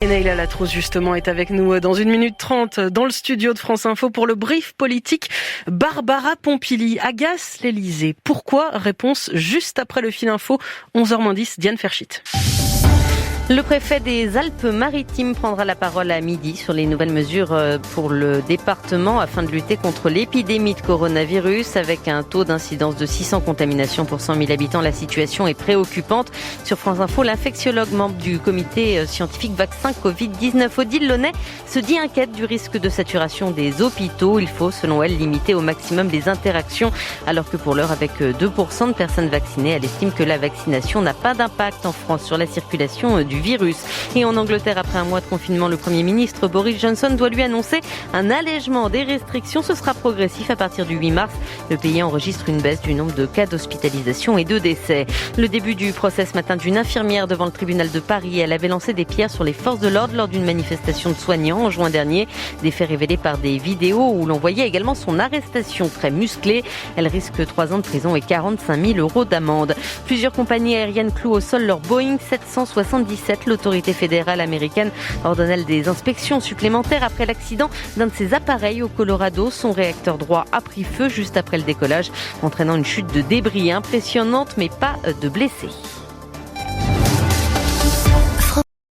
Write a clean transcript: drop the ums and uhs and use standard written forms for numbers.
Et Neila Latrousse, justement, est avec nous dans 1 minute 30 dans le studio de France Info pour le brief politique. Barbara Pompili agace l'Elysée. Pourquoi? Réponse juste après le fil info, 11h-10, Diane Ferchit. Le préfet des Alpes-Maritimes prendra la parole à midi sur les nouvelles mesures pour le département afin de lutter contre l'épidémie de coronavirus. Avec un taux d'incidence de 600 contaminations pour 100 000 habitants, la situation est préoccupante. Sur France Info, l'infectiologue membre du comité scientifique vaccin Covid-19, Odile Launay, se dit inquiète du risque de saturation des hôpitaux. Il faut, selon elle, limiter au maximum les interactions, alors que pour l'heure, avec 2% de personnes vaccinées, elle estime que la vaccination n'a pas d'impact en France sur la circulation du virus. Et en Angleterre, après un mois de confinement, le Premier ministre Boris Johnson doit lui annoncer un allègement des restrictions. Ce sera progressif à partir du 8 mars. Le pays enregistre une baisse du nombre de cas d'hospitalisation et de décès. Le début du procès ce matin d'une infirmière devant le tribunal de Paris. Elle avait lancé des pierres sur les forces de l'ordre lors d'une manifestation de soignants en juin dernier. Des faits révélés par des vidéos où l'on voyait également son arrestation très musclée. Elle risque 3 ans de prison et 45 000 € d'amende. Plusieurs compagnies aériennes clouent au sol leur Boeing 777. L'autorité fédérale américaine ordonne des inspections supplémentaires après l'accident d'un de ses appareils au Colorado. Son réacteur droit a pris feu juste après le décollage, entraînant une chute de débris impressionnante, mais pas de blessés.